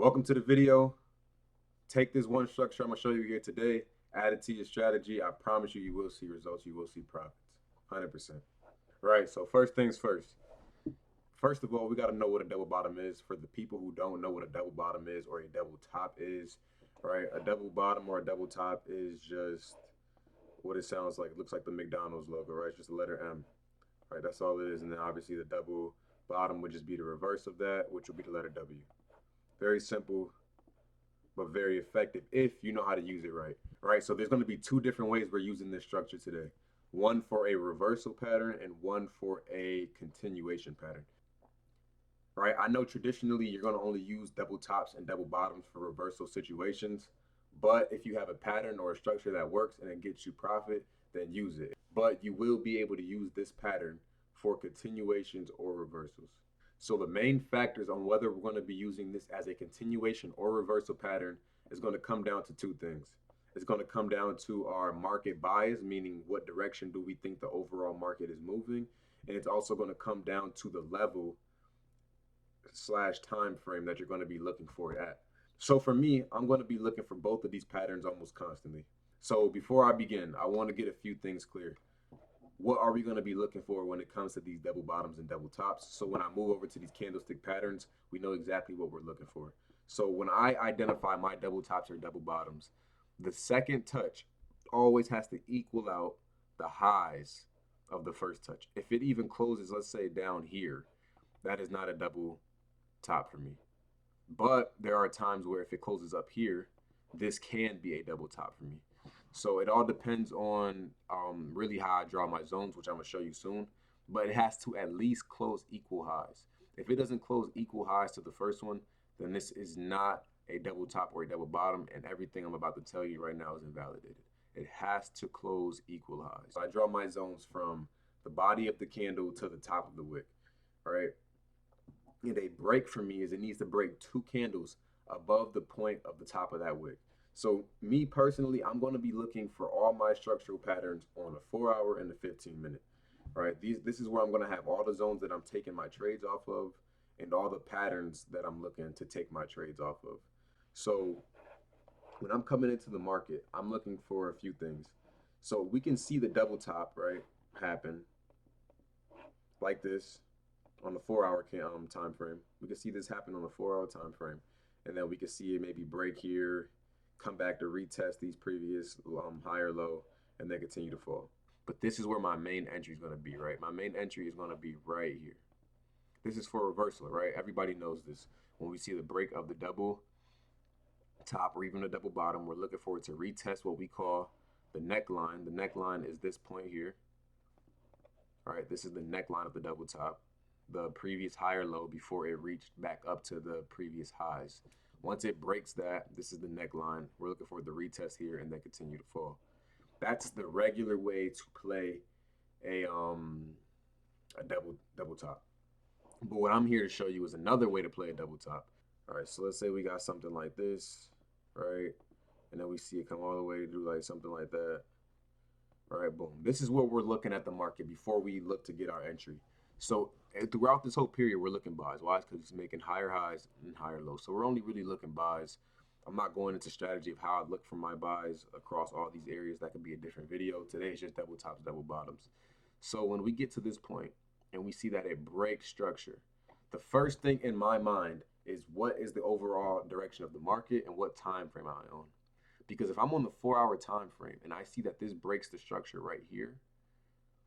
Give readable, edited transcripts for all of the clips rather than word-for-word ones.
Welcome to the video. Take this one structure I'm gonna show you here today, add it to your strategy. I promise you, you will see results. You will see profits, 100%. Right, so first things first. First of all, we gotta know what a double bottom is. For the people who don't know what a double bottom is or a double top is, right? A double bottom or a double top is just what it sounds like. It looks like the McDonald's logo, right? It's just the letter M, right? That's all it is. And then obviously the double bottom would just be the reverse of that, which would be the letter W. Very simple, but very effective if you know how to use it right. Right, so there's going to be two different ways we're using this structure today. One for a reversal pattern and one for a continuation pattern. Right, I know traditionally you're going to only use double tops and double bottoms for reversal situations, but if you have a pattern or a structure that works and it gets you profit, then use it. But you will be able to use this pattern for continuations or reversals. So the main factors on whether we're going to be using this as a continuation or reversal pattern is going to come down to two things. It's going to come down to our market bias, meaning what direction do we think the overall market is moving, and it's also going to come down to the level slash time frame that you're going to be looking for it at. So for me, I'm going to be looking for both of these patterns almost constantly. So before I begin, I want to get a few things clear. What are we going to be looking for when it comes to these double bottoms and double tops? So when I move over to these candlestick patterns, we know exactly what we're looking for. So when I identify my double tops or double bottoms, the second touch always has to equal out the highs of the first touch. If it even closes, let's say down here, that is not a double top for me. But there are times where if it closes up here, this can be a double top for me. So it all depends on really how I draw my zones, which I'm gonna show you soon. But it has to at least close equal highs. If it doesn't close equal highs to the first one, then this is not a double top or a double bottom, and everything I'm about to tell you right now is invalidated. It has to close equal highs. So I draw my zones from the body of the candle to the top of the wick, all right? And a break for me is it needs to break two candles above the point of the top of that wick. So me personally, I'm going to be looking for all my structural patterns on a 4 hour and a 15 minute. All right, this is where I'm going to have all the zones that I'm taking my trades off of and all the patterns that I'm looking to take my trades off of. So when I'm coming into the market, I'm looking for a few things. So we can see the double top, right, happen like this on the 4 hour time frame. We can see this happen on a 4 hour time frame, and then we can see it maybe break here, come back to retest these previous higher low, and then continue to fall. But this is where my main entry is going to be, right? My main entry is going to be right here. This is for reversal, right? Everybody knows this. When we see the break of the double top or even the double bottom, we're looking for it to retest what we call the neckline. The neckline is this point here. All right, this is the neckline of the double top, the previous higher low before it reached back up to the previous highs. Once it breaks that, this is the neckline. We're looking for the retest here and then continue to fall. That's the regular way to play a double top. But what I'm here to show you is another way to play a double top. All right, so let's say we got something like this, right? And then we see it come all the way to do like something like that. All right, boom. This is what we're looking at the market before we look to get our entry. So throughout this whole period, we're looking buys. Why? Because it's making higher highs and higher lows. So we're only really looking buys. I'm not going into strategy of how I look for my buys across all these areas. That could be a different video. Today is just double tops, double bottoms. So when we get to this point and we see that it breaks structure, the first thing in my mind is what is the overall direction of the market and what time frame am I on? Because if I'm on the 4 hour time frame and I see that this breaks the structure right here,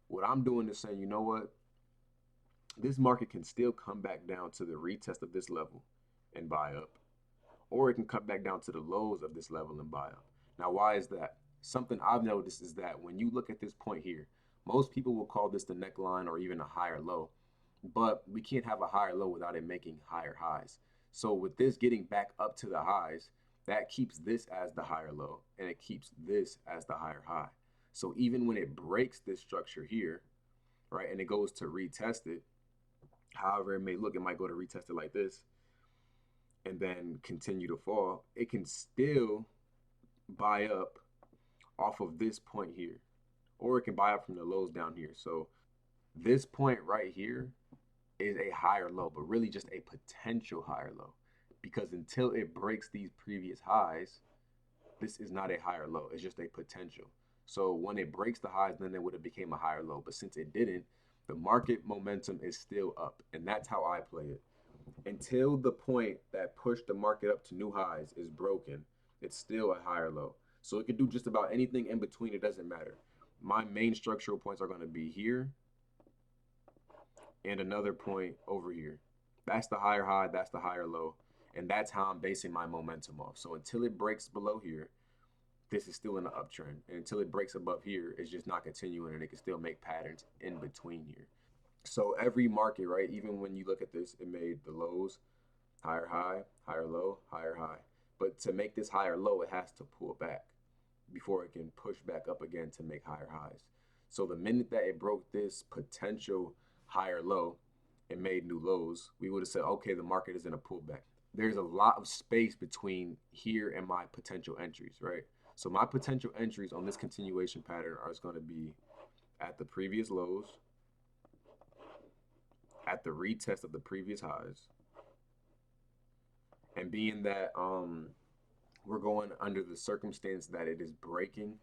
what I'm doing is saying, you know what? This market can still come back down to the retest of this level and buy up. Or it can come back down to the lows of this level and buy up. Now, why is that? Something I've noticed is that when you look at this point here, most people will call this the neckline or even a higher low. But we can't have a higher low without it making higher highs. So with this getting back up to the highs, that keeps this as the higher low and it keeps this as the higher high. So even when it breaks this structure here, right, and it goes to retest it, however it may look, it might go to retest it like this and then continue to fall. It can still buy up off of this point here, or it can buy up from the lows down here. So this point right here is a higher low, but really just a potential higher low. because until it breaks these previous highs, this is not a higher low. It's just a potential. So when it breaks the highs, then it would have became a higher low. But since it didn't, the market momentum is still up. And that's how I play it. Until the point that pushed the market up to new highs is broken, it's still a higher low. So it could do just about anything in between. It doesn't matter. My main structural points are going to be here and another point over here. That's the higher high, that's the higher low. And that's how I'm basing my momentum off. So until it breaks below here, this is still in the uptrend. And until it breaks above here, it's just not continuing and it can still make patterns in between here. So every market, right, even when you look at this, it made the lows, higher high, higher low, higher high. But to make this higher low, it has to pull back before it can push back up again to make higher highs. So the minute that it broke this potential higher low and made new lows, we would have said, okay, the market is in a pullback. There's a lot of space between here and my potential entries, right? So my potential entries on this continuation pattern are going to be at the previous lows, at the retest of the previous highs, and being that we're going under the circumstance that it is breaking,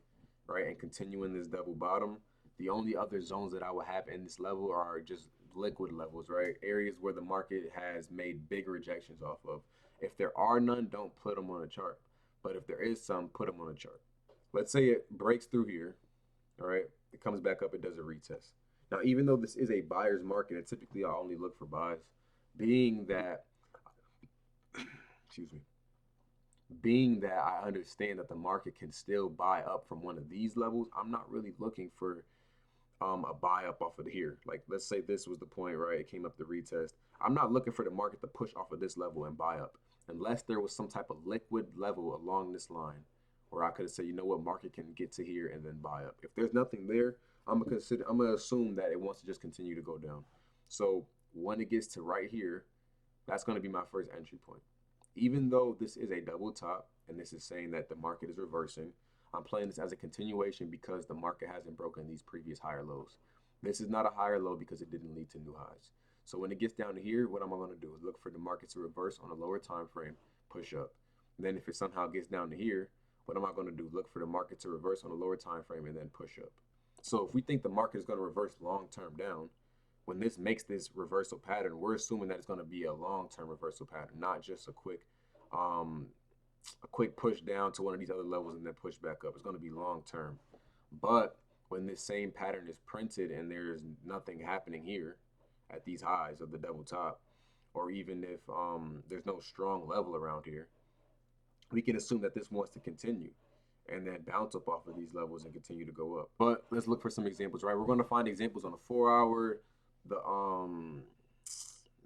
right, and continuing this double bottom, the only other zones that I will have in this level are just liquid levels, right? Areas where the market has made big rejections off of. If there are none, don't put them on a chart. But if there is some, put them on a chart. Let's say it breaks through here, all right? It comes back up, it does a retest. Now, even though this is a buyer's market, and typically I only look for buys, being that, excuse me, being that I understand that the market can still buy up from one of these levels, I'm not really looking for a buy up off of here. Like, let's say this was the point, right? It came up the retest. I'm not looking for the market to push off of this level and buy up unless there was some type of liquid level along this line where I could say, you know what, market can get to here and then buy up. If there's nothing there, I'm gonna assume that it wants to just continue to go down. So when it gets to right here, that's gonna be my first entry point. Even though this is a double top and this is saying that the market is reversing, I'm playing this as a continuation because the market hasn't broken these previous higher lows. This is not a higher low because it didn't lead to new highs. So when it gets down to here, what am I going to do is look for the market to reverse on a lower time frame, push up. And then if it somehow gets down to here, what am I going to do? Look for the market to reverse on a lower time frame and then push up. So if we think the market is going to reverse long term down, when this makes this reversal pattern, we're assuming that it's going to be a long term reversal pattern, not just um, a quick push down to one of these other levels and then push back up. It's going to be long term. But when this same pattern is printed and there's nothing happening here at these highs of the double top, or even if there's no strong level around here, we can assume that this wants to continue and then bounce up off of these levels and continue to go up. But let's look for some examples, right? We're going to find examples on the 4 hour, the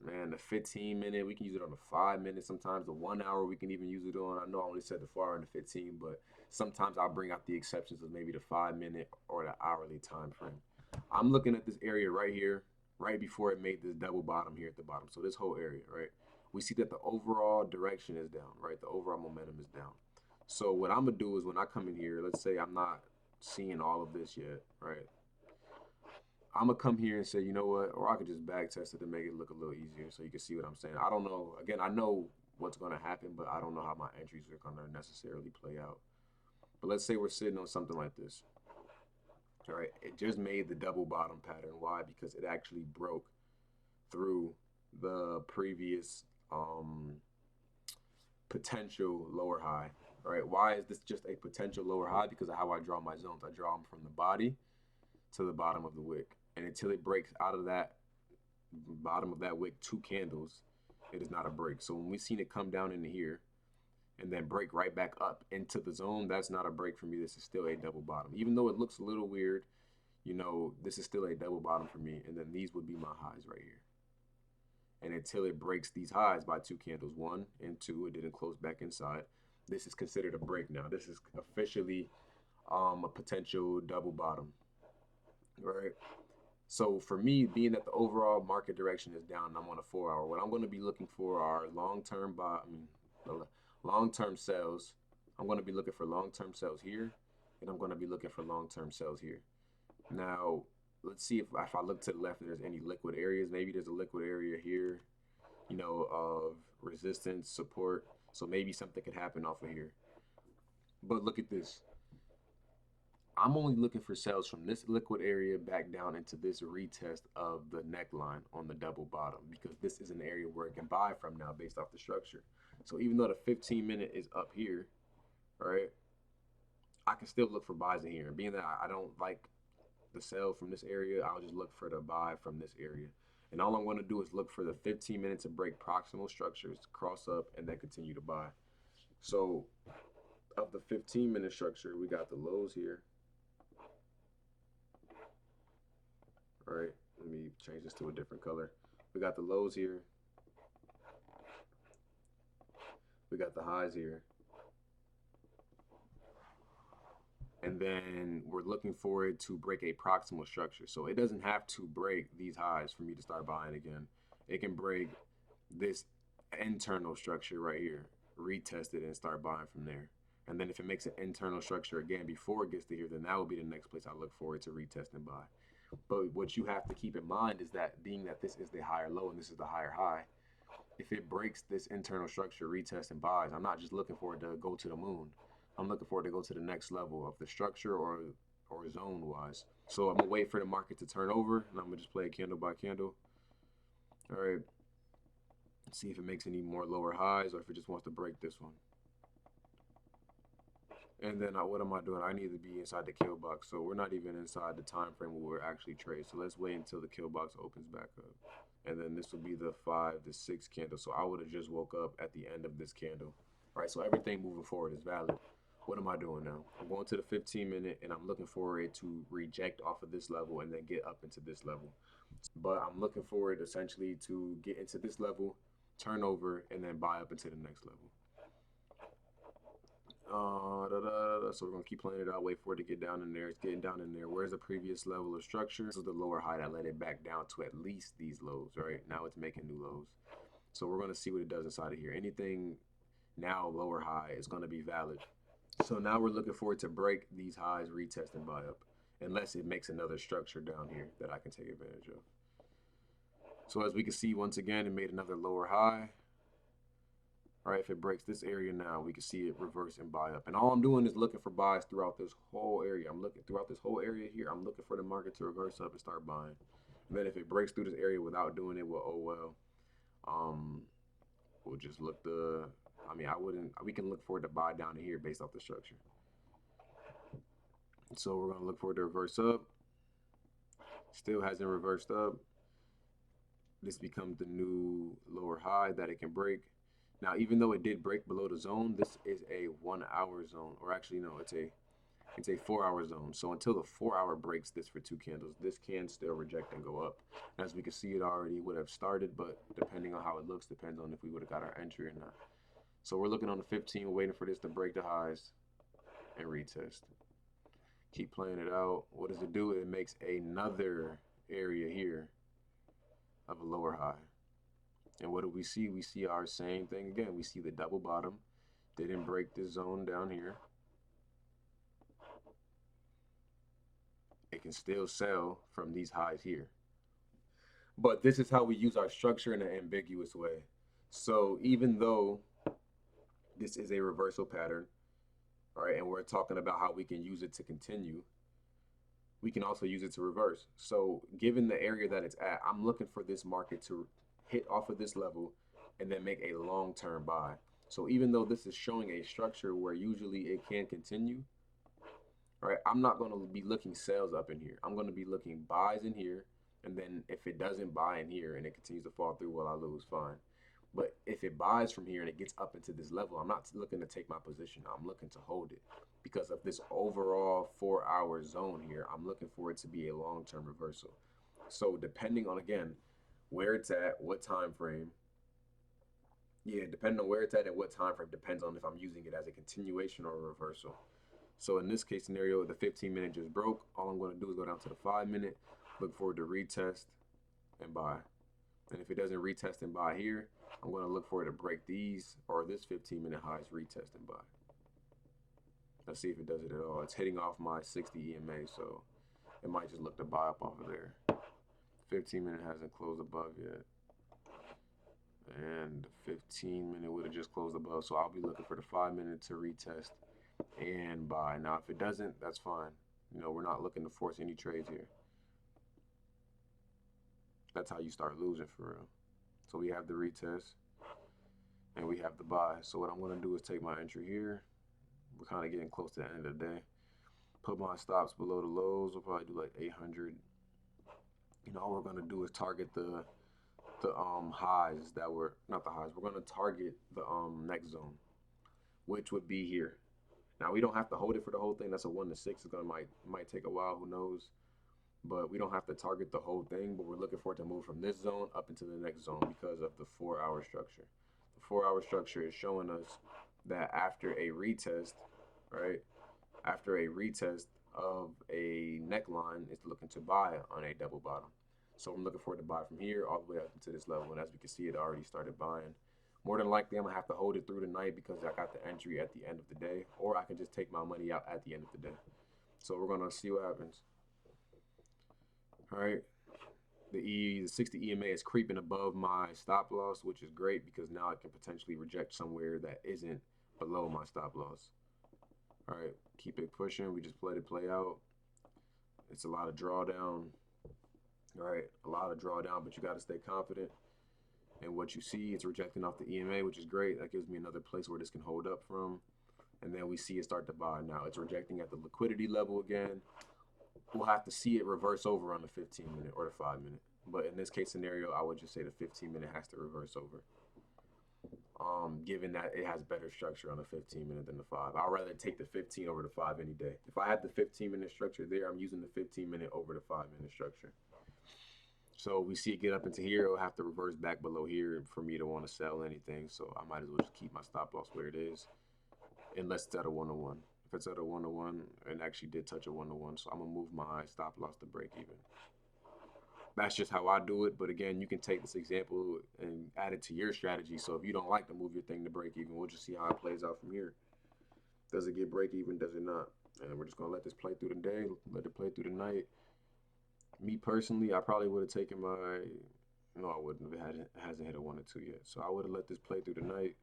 man, the 15 minute, we can use it on the 5 minute. Sometimes the 1 hour we can even use it on. I know I only said the 4 hour and the 15, but sometimes I'll bring out the exceptions of maybe the 5 minute or the hourly time frame. I'm looking at this area right here, right before it made this double bottom here at the bottom. So this whole area, right? We see that the overall direction is down, right? The overall momentum is down. So what I'm gonna do is when I come in here, let's say I'm not seeing all of this yet, right? I'm gonna come here and say, you know what, or I could just back test it to make it look a little easier so you can see what I'm saying. I don't know. Again, I know what's gonna happen, but I don't know how my entries are gonna necessarily play out. But let's say we're sitting on something like this. All right, it just made the double bottom pattern. Why? Because it actually broke through the previous potential lower high. Right? Why is this just a potential lower high? Because of how I draw my zones. I draw them from the body to the bottom of the wick. And until it breaks out of that bottom of that wick 2 candles, it is not a break. So when we seen it come down into here and then break right back up into the zone, that's not a break for me. This is still a double bottom. Even though it looks a little weird, you know, this is still a double bottom for me. And then these would be my highs right here. And until it breaks these highs by 2 candles, 1 and 2, it didn't close back inside. This is considered a break now. This is officially a potential double bottom. Right. So for me, being that the overall market direction is down, I'm on a 4 hour. What I'm going to be looking for are long-term long-term sales. I'm going to be looking for long-term sales here, and I'm going to be looking for long-term sales here. Now, let's see if I look to the left, if there's any liquid areas. Maybe there's a liquid area here. of resistance, support. So maybe something could happen off of here. But look at this. I'm only looking for sales from this liquid area back down into this retest of the neckline on the double bottom, because this is an area where it can buy from now based off the structure. So even though the 15-minute is up here, right, I can still look for buys in here. And being that I don't like the sell from this area, I'll just look for the buy from this area. And all I'm going to do is look for the 15 minutes to break proximal structures, cross up, and then continue to buy. So of the 15-minute structure, we got the lows here. All right, let me change this to a different color. We got the lows here. We got the highs here. And then we're looking for it to break a proximal structure. So it doesn't have to break these highs for me to start buying again. It can break this internal structure right here, retest it, and start buying from there. And then if it makes an internal structure again before it gets to here, then that will be the next place I look for it to retest and buy. But what you have to keep in mind is that being that this is the higher low and this is the higher high, if it breaks this internal structure, retest and buys, I'm not just looking for it to go to the moon. I'm looking for it to go to the next level of the structure or zone wise. So I'm gonna wait for the market to turn over, and I'm gonna just play it candle by candle. All right. See if it makes any more lower highs or if it just wants to break this one. And then what am I doing? I need to be inside the kill box. So we're not even inside the time frame where we're actually trade. So let's wait until the kill box opens back up. And then this will be the 5 to 6 candle. So I would have just woke up at the end of this candle. All right, so everything moving forward is valid. What am I doing now? I'm going to the 15-minute and I'm looking for it to reject off of this level and then get up into this level. But I'm looking for it essentially to get into this level, turn over, and then buy up into the next level. So we're gonna keep playing it out, wait for it to get down in there. It's getting down in there. Where's the previous level of structure? This is the lower high that let it back down to at least these lows, right? Now it's making new lows. So we're gonna see what it does inside of here. Anything now lower high is gonna be valid. So now we're looking for it to break these highs, retest and buy up, unless it makes another structure down here that I can take advantage of. So as we can see, once again, it made another lower high. All right, if it breaks this area now, we can see it reverse and buy up. And all I'm doing is looking for buys throughout this whole area. I'm looking throughout this whole area here. I'm looking for the market to reverse up and start buying. And then if it breaks through this area without doing it, well, oh well. We'll just look we can look for it to buy down to here based off the structure. So we're gonna look for it to reverse up. Still hasn't reversed up. This becomes the new lower high that it can break. Now, even though it did break below the zone, this is a 1 hour zone, or actually no, it's a 4 hour zone. So until the 4 hour breaks this for 2 candles, this can still reject and go up. As we can see, it already would have started, but depending on how it looks, depends on if we would have got our entry or not. So we're looking on the 15, waiting for this to break the highs and retest. Keep playing it out. What does it do? It makes another area here of a lower high. And what do we see? We see our same thing again. We see the double bottom. Didn't break this zone down here. It can still sell from these highs here. But this is how we use our structure in an ambiguous way. So even though this is a reversal pattern, all right, and we're talking about how we can use it to continue, we can also use it to reverse. So given the area that it's at, I'm looking for this market to hit off of this level and then make a long-term buy. So even though this is showing a structure where usually it can continue, right, I'm not going to be looking sales up in here. I'm going to be looking buys in here, and then if it doesn't buy in here and it continues to fall through, well, I lose, fine. But if it buys from here and it gets up into this level, I'm not looking to take my position. I'm looking to hold it because of this overall 4 hour zone here. I'm looking for it to be a long-term reversal. So depending on, again, where it's at, what time frame. Yeah, depending on where it's at and what time frame depends on if I'm using it as a continuation or a reversal. So in this case scenario, the 15-minute just broke. All I'm going to do is go down to the 5-minute, look forward to retest and buy. And if it doesn't retest and buy here, I'm going to look for it to break these or this 15-minute highs, retest and buy. Let's see if it does it at all. It's hitting off my 60 EMA, so it might just look to buy up off of there. 15-minute hasn't closed above yet. and the 15-minute would have just closed above. So I'll be looking for the 5-minute to retest and buy. Now, if it doesn't, that's fine. You know, we're not looking to force any trades here. That's how you start losing for real. So we have the retest and we have the buy. So what I'm going to do is take my entry here. We're kind of getting close to the end of the day. Put my stops below the lows. We'll probably do like 800. You know, all we're going to do is target the highs that were not the highs. We're going to target the next zone, which would be here. Now we don't have to hold it for the whole thing. That's a 1 to 6. It's gonna might take a while. Who knows? But we don't have to target the whole thing. But we're looking for it to move from this zone up into the next zone because of the 4-hour structure. The 4-hour structure is showing us that after a retest, right? After a retest of a neckline, it's looking to buy on a double bottom. So I'm looking for it to buy from here all the way up into this level. And as we can see, it already started buying. More than likely, I'm going to have to hold it through the night because I got the entry at the end of the day. Or I can just take my money out at the end of the day. So we're going to see what happens. All right. The 60 EMA is creeping above my stop loss, which is great because now I can potentially reject somewhere that isn't below my stop loss. All right. Keep it pushing. We just let it play out. It's a lot of drawdown. All right. A lot of drawdown, but you got to stay confident. And what you see, it's rejecting off the EMA, which is great. That gives me another place where this can hold up from. And then we see it start to buy. Now it's rejecting at the liquidity level again. We'll have to see it reverse over on the 15-minute or the 5-minute. But in this case scenario, I would just say the 15-minute has to reverse over. Given that it has better structure on the 15-minute than the 5. I'd rather take the 15 over the 5 any day. If I had the 15-minute structure there, I'm using the 15-minute over the 5-minute structure. So we see it get up into here. It'll have to reverse back below here for me to want to sell anything. So I might as well just keep my stop loss where it is, unless it's at a 1-to-1. If it's at a 1-to-1, and actually did touch a 1-to-1, so I'm gonna move my stop loss to break even. That's just how I do it. But again, you can take this example and add it to your strategy. So if you don't like to move your thing to break even, we'll just see how it plays out from here. Does it get break even? Does it not? And we're just gonna let this play through the day. Let it play through the night. Me personally, I probably would have taken my. No, I wouldn't have. It hasn't hit a 1 or 2 yet. So I would have let this play through the night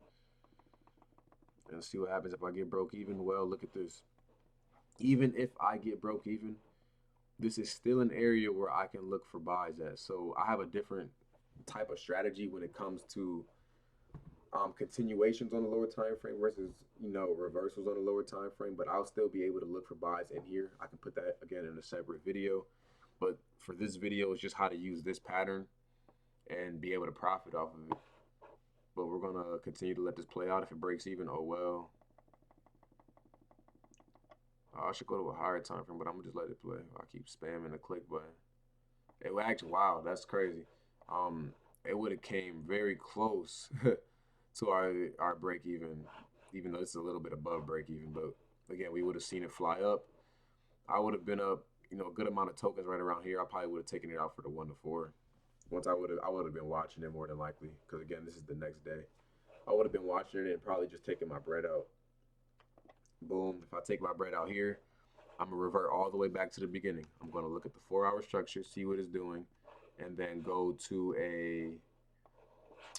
and see what happens if I get broke even. Well, look at this. Even if I get broke even, this is still an area where I can look for buys at. So I have a different type of strategy when it comes to continuations on the lower time frame versus reversals on the lower time frame. But I'll still be able to look for buys in here. I can put that again in a separate video. But for this video, it's just how to use this pattern and be able to profit off of it. But we're going to continue to let this play out. If it breaks even, oh well. I should go to a higher time frame, but I'm going to just let it play. I keep spamming the click button. It would actually, wow, that's crazy. It would have came very close to our break even though it's a little bit above break even. But again, we would have seen it fly up. I would have been up a good amount of tokens right around here. I probably would have taken it out for the 1-to-4. Once I would have been watching it more than likely, because again, this is the next day. I would have been watching it and probably just taking my bread out. Boom. If I take my bread out here, I'm gonna revert all the way back to the beginning. I'm gonna look at the 4-hour structure, see what it's doing, and then go to a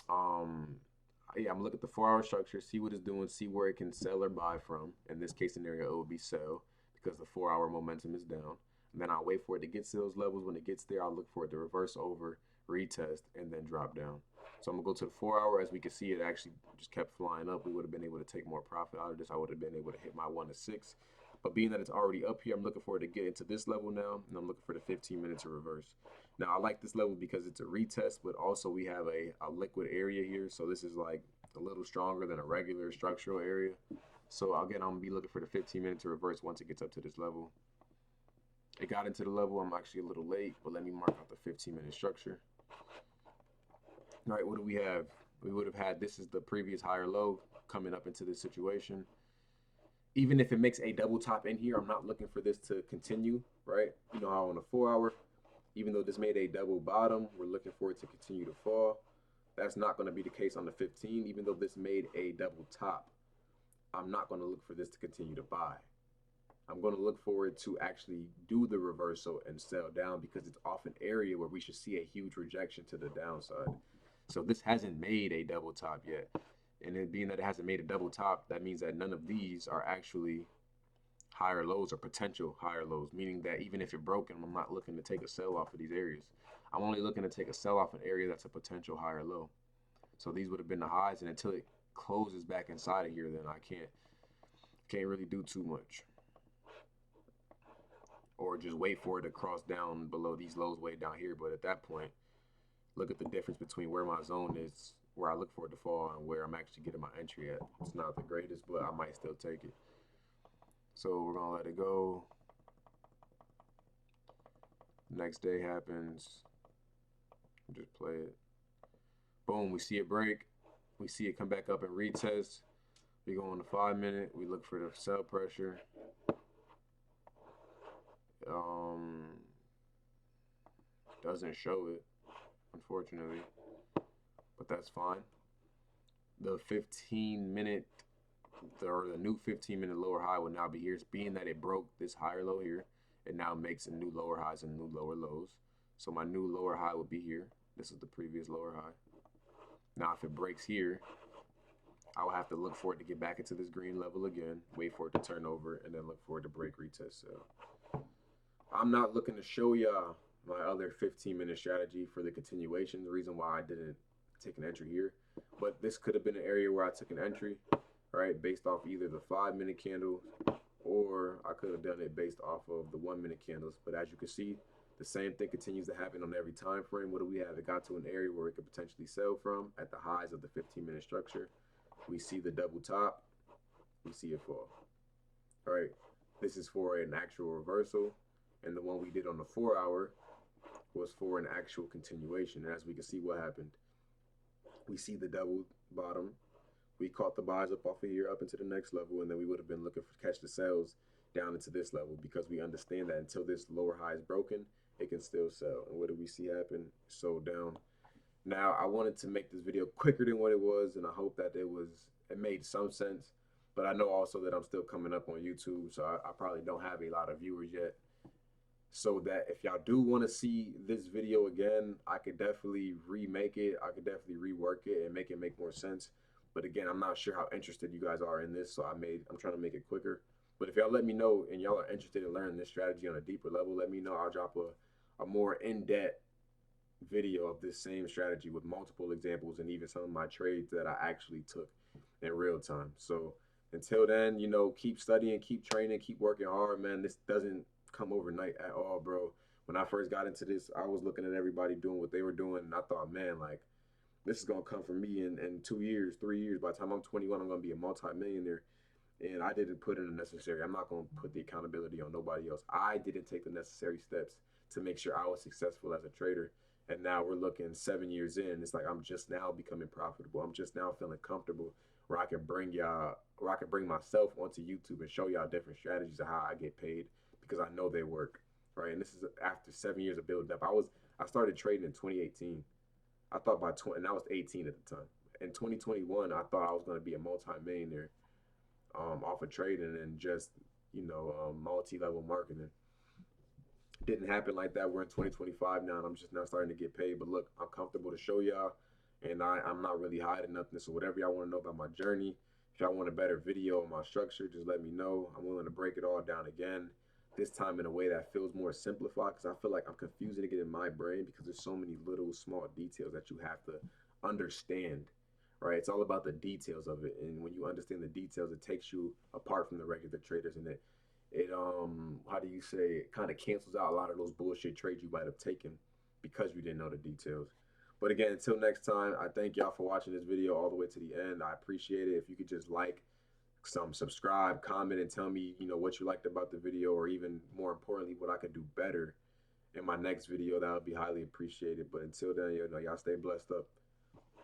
I'm gonna look at the 4-hour structure, see what it's doing, see where it can sell or buy from. In this case scenario, it would be sell because the 4-hour momentum is down. And then I'll wait for it to get to those levels. When it gets there, I'll look for it to reverse over, retest, and then drop down. So I'm gonna go to the 4-hour. As we can see, it actually just kept flying up. We would have been able to take more profit out of this. I would have been able to hit my 1 to 6. But being that it's already up here, I'm looking for it to get into this level now, and I'm looking for the 15-minute to reverse. Now, I like this level because it's a retest, but also we have a liquid area here. So this is like a little stronger than a regular structural area. So again, I'm gonna be looking for the 15-minute to reverse once it gets up to this level. It got into the level. I'm actually a little late, but let me mark out the 15-minute structure. All right, what do we have? We would have had, this is the previous higher low coming up into this situation. Even if it makes a double top in here, I'm not looking for this to continue, right? You know how on a 4-hour, even though this made a double bottom, we're looking for it to continue to fall. That's not going to be the case on the 15. Even though this made a double top, I'm not going to look for this to continue to buy. I'm going to look forward to actually do the reversal and sell down because it's off an area where we should see a huge rejection to the downside. So this hasn't made a double top yet. And it being that it hasn't made a double top, that means that none of these are actually higher lows or potential higher lows, meaning that even if it broken, I'm not looking to take a sell off of these areas. I'm only looking to take a sell off an area that's a potential higher low. So these would have been the highs, and until it closes back inside of here, then I can't really do too much. Or just wait for it to cross down below these lows way down here. But at that point, look at the difference between where my zone is, where I look for it to fall, and where I'm actually getting my entry at. It's not the greatest, but I might still take it. So we're gonna let it go. Next day happens. Just play it. Boom, we see it break. We see it come back up and retest. We go on the 5 minute. We look for the sell pressure. Doesn't show it, unfortunately, but that's fine. The 15 minute or the new 15-minute lower high will now be here. Being that it broke this higher low here, it now makes a new lower highs and new lower lows. So my new lower high would be here. This is the previous lower high. Now if it breaks here, I will have to look for it to get back into this green level again, wait for it to turn over, and then look for it to break retest. So I'm not looking to show y'all my other 15-minute strategy for the continuation. The reason why I didn't take an entry here, but this could have been an area where I took an entry, right, based off either the 5-minute candles, or I could have done it based off of the 1-minute candles. But as you can see, the same thing continues to happen on every time frame. What do we have? It got to an area where it could potentially sell from at the highs of the 15-minute structure. We see the double top, we see it fall. All right, this is for an actual reversal, and the one we did on the 4-hour was for an actual continuation. And as we can see what happened, we see the double bottom. We caught the buys up off of here up into the next level, and then we would have been looking for catch the sales down into this level, because we understand that until this lower high is broken, it can still sell. And what do we see happen? Sold down. Now I wanted to make this video quicker than what it was, and I hope that it made some sense. But I know also that I'm still coming up on YouTube, so I probably don't have a lot of viewers yet. So that if y'all do want to see this video again, I could definitely remake it. I could definitely rework it and make it make more sense. But again, I'm not sure how interested you guys are in this, so I'm trying to make it quicker. But if y'all let me know and y'all are interested in learning this strategy on a deeper level, let me know. I'll drop a more in-depth video of this same strategy with multiple examples and even some of my trades that I actually took in real time. So until then, keep studying, keep training, keep working hard, man. This doesn't come overnight at all, bro. When I first got into this, I was looking at everybody doing what they were doing, and I thought, man, like, this is gonna come from me in 2 years, 3 years. By the time I'm 21, I'm gonna be a multi-millionaire. And I didn't put in the necessary. I'm not gonna put the accountability on nobody else. I didn't take the necessary steps to make sure I was successful as a trader. And now we're looking 7 years in. It's like I'm just now becoming profitable. I'm just now feeling comfortable where I can bring myself onto YouTube and show y'all different strategies of how I get paid, because I know they work, right? And this is after 7 years of building up. I started trading in 2018. I thought and I was 18 at the time. In 2021, I thought I was going to be a multi-millionaire off of trading and just, multi-level marketing. Didn't happen like that. We're in 2025 now, and I'm just now starting to get paid. But look, I'm comfortable to show y'all, and I'm not really hiding nothing. So whatever y'all want to know about my journey, if y'all want a better video on my structure, just let me know. I'm willing to break it all down again, this time in a way that feels more simplified, because I feel like I'm confusing it in my brain because there's so many little small details that you have to understand, right? It's all about the details of it, and when you understand the details, it takes you apart from the regular traders, and it how do you say, it kind of cancels out a lot of those bullshit trades you might have taken because you didn't know the details. But again, until next time, I thank y'all for watching this video all the way to the end. I appreciate it. If you could just subscribe, comment, and tell me, what you liked about the video, or even more importantly, what I could do better in my next video, that would be highly appreciated. But until then, y'all stay blessed up.